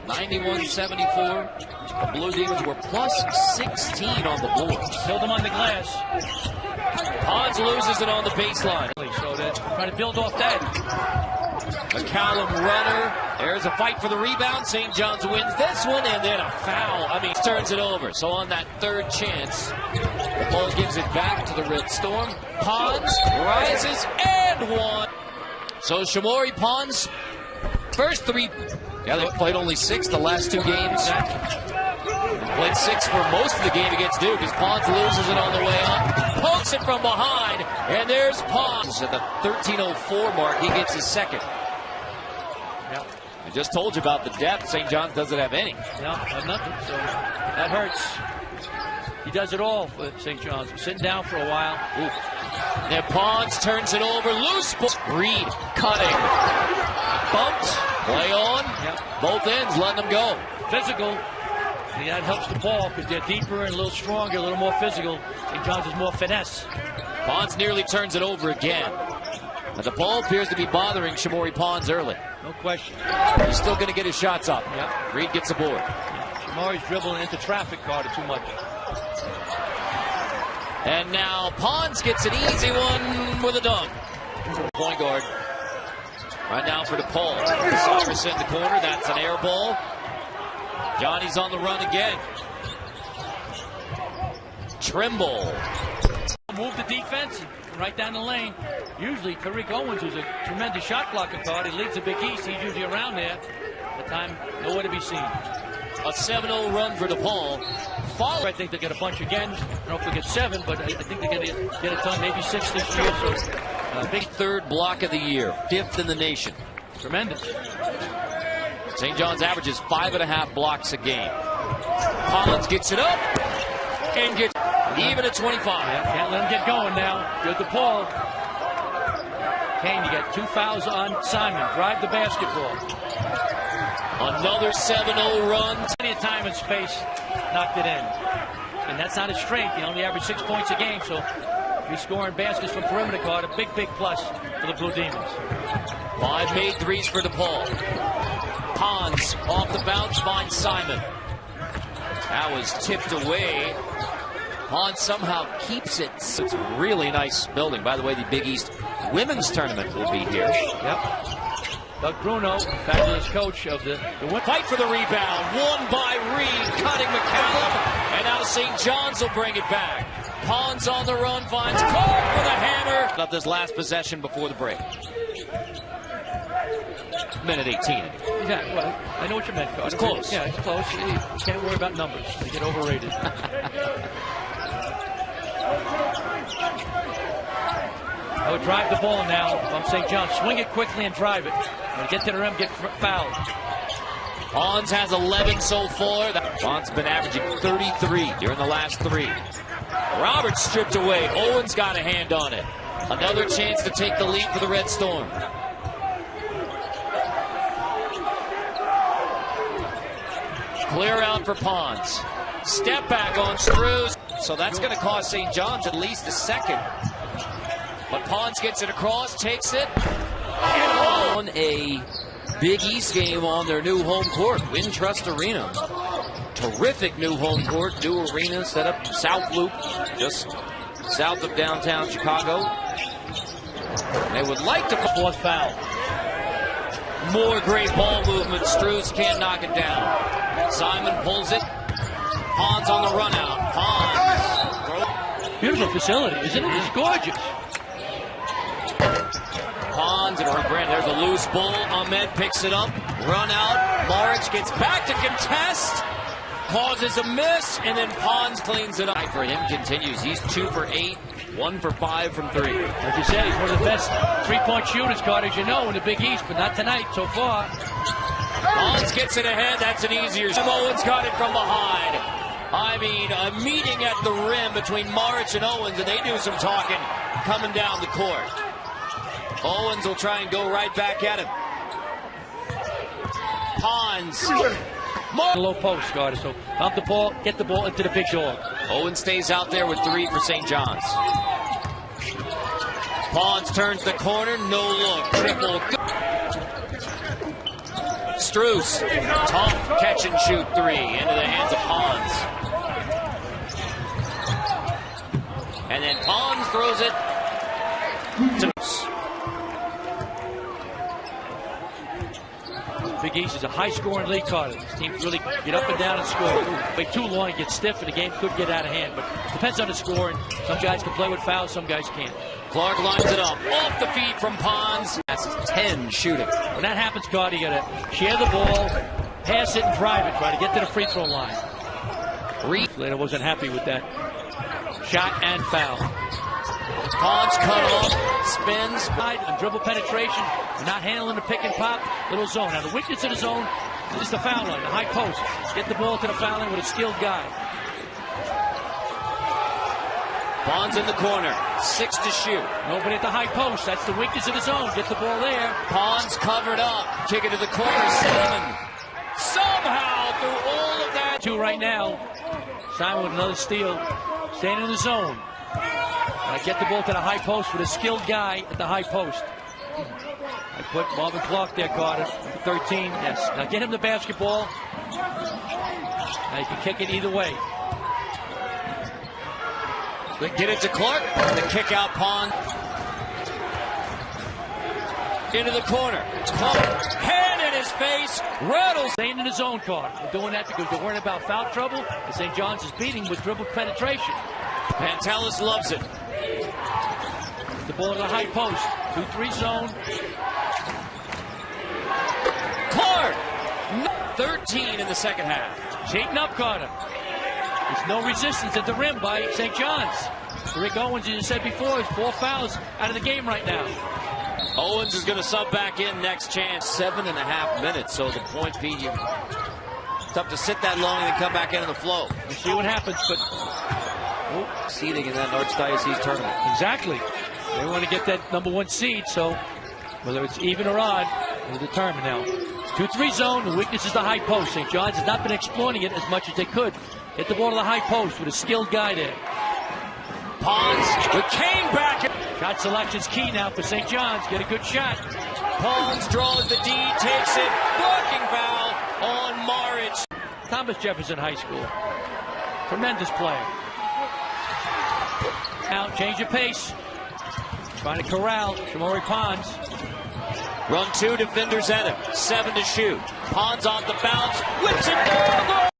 91-74. The Blue Demons were plus 16 on the board. Build them on the glass. Pons loses it on the baseline. So they're trying to build off that. McCallum runner. There's a fight for the rebound. St. John's wins this one, and then a foul. Turns it over. So on that third chance, the ball gives it back to the Red Storm. Pons rises and one. So Shamorie Pons, first three. Yeah, they played only 6 the last 2 games. Played 6 for most of the game against Duke as Pons loses it on the way up. Pokes it from behind, and there's Pons at the 13:04 mark. He gets his second. Yep. I just told you about the depth. St. John's doesn't have any. No, nothing. So that hurts. He does it all for St. John's. Sitting down for a while. Ooh. Now Pons turns it over. Loose ball. Reed cutting. Bumped. Play on. Yep. Both ends letting them go. Physical. And that helps the ball because they're deeper and a little stronger, a little more physical. St. John's is more finesse. Pons nearly turns it over again. But the ball appears to be bothering Shamorie Pons early. No question. He's still going to get his shots up. Yep. Reed gets aboard. Shamorie's dribbling into traffic Carter too much. And now Pons gets an easy one with a dunk. Point guard. Right now for DePaul. Cyrus in the corner. That's an air ball. Johnny's on the run again. Trimble. Move the defense right down the lane. Usually Tariq Owens, who's a tremendous shot blocker card, he leads the Big East. He's usually around there. At the time, nowhere to be seen. A 7-0 run for DePaul. I think they get a bunch again. I don't know if they get 7, but I think they're going to get a ton, maybe 6 this year. So big third block of the year, 5th in the nation. Tremendous. St. John's averages 5.5 blocks a game. Collins gets it up and gets even at 25. Yeah, can't let him get going now. Good to Paul. Kane, you got 2 fouls on Simon. Drive the basketball. Another 7-0 run. Plenty of time and space. Knocked it in. And that's not his strength. He only averaged 6 points a game. So if he's scoring baskets from perimeter card, a big plus for the Blue Demons. 5 made threes for DePaul. Pons off the bounce finds Simon. That was tipped away. Pons somehow keeps it. It's a really nice building. By the way, the Big East Women's Tournament will be here. Yep. Doug Bruno, fabulous coach of the fight for the rebound. Won by Reed, cutting McCallum. And now St. John's will bring it back. Pons on the run, finds Clark for the hammer. About this last possession before the break. Minute 18. Yeah, well, I know what you meant, Carter. It's close. Yeah, it's close. You can't worry about numbers. They get overrated. I would drive the ball now from St. John's. Swing it quickly and drive it. When you get to the rim, get fouled. Pons has 11 so far. Pons been averaging 33 during the last 3. Roberts stripped away. Owens got a hand on it. Another chance to take the lead for the Red Storm. Clear out for Pons. Step back on Struz. So that's going to cost St. John's at least a second. But Pons gets it across, takes it. And on a Big East game on their new home court, Wintrust Arena. Terrific new home court, new arena set up South Loop, just south of downtown Chicago. They would like to... 4th foul. More great ball movement. Struz can't knock it down. Simon pulls it. Pons on the run out. Pons. Beautiful facility, isn't it? It's gorgeous. Pons and Grant. There's a loose ball. Ahmed picks it up. Run out. Marich gets back to contest. Causes a miss. And then Pons cleans it up. For him continues. He's 2 for 8. 1 for 5 from 3. Like you said, he's one of the best 3-point shooters, Carter, as you know, in the Big East, but not tonight so far. Pons gets it ahead. That's an easier. Owens got it from behind. I mean, a meeting at the rim between Marich and Owens, and they do some talking coming down the court. Owens will try and go right back at him. Pons. Low post, Carter, so pump the ball, get the ball into the big dog. Owen stays out there with 3 for St. John's. Pons turns the corner, no look, triple. Struce. Tough catch and shoot three into the hands of Pons. And then Pons throws it to Big East is a high-scoring league, Carter. These teams really get up and down and score. Wait too long and get stiff, and the game could get out of hand. But it depends on the score. And some guys can play with fouls, some guys can't. Clark lines it up. Off the feed from Pons. That's 10 shooting. When that happens, Cody, you got to share the ball, pass it, and drive it. Try to get to the free throw line. Later wasn't happy with that shot and foul. Pons cut off, spins. On dribble penetration, not handling the pick and pop, little zone. Now the weakness of the zone is the foul line, the high post. Get the ball to the foul line with a skilled guy. Pons in the corner, 6 to shoot. Nobody at the high post, that's the weakness of the zone. Get the ball there. Pons covered up, kick it to the corner, Simon. Somehow through all of that. 2 right now. Simon with another steal, staying in the zone. Get the ball to the high post with a skilled guy at the high post. I put Marvin Clark there, Carter, 13. Yes. Now get him the basketball. Now you can kick it either way. Get it to Clark. The kick out Pons. Into the corner. Clark, hand in his face. Rattles. Staying in his own, Carter. They're doing that because they're worried about foul trouble. And St. John's is beating with dribble penetration. Pantelis loves it. The ball to the high post. 2-3 zone. Clark! 13 in the second half. Shaking up, Carter. There's no resistance at the rim by St. John's. Rick Owens, as you said before, is 4 fouls out of the game right now. Owens is going to sub back in next chance. 7.5 minutes, so the point beat you. Tough to sit that long and then come back into the flow. We'll see what happens, but seeding in that Archdiocese tournament. Exactly. They want to get that #1 seed, so whether it's even or odd, we'll determine now. 2-3 zone, the weakness is the high post. St. John's has not been exploiting it as much as they could. Hit the ball to the high post with a skilled guy there. Pons came back. Shot selection's key now for St. John's. Get a good shot. Pons draws the D, takes it. Blocking foul on Marich. Thomas Jefferson High School. Tremendous player. Now change of pace. Trying to corral Shamorie Pons. Run 2 defenders at him. 7 to shoot. Pons off the bounce. Whips it down.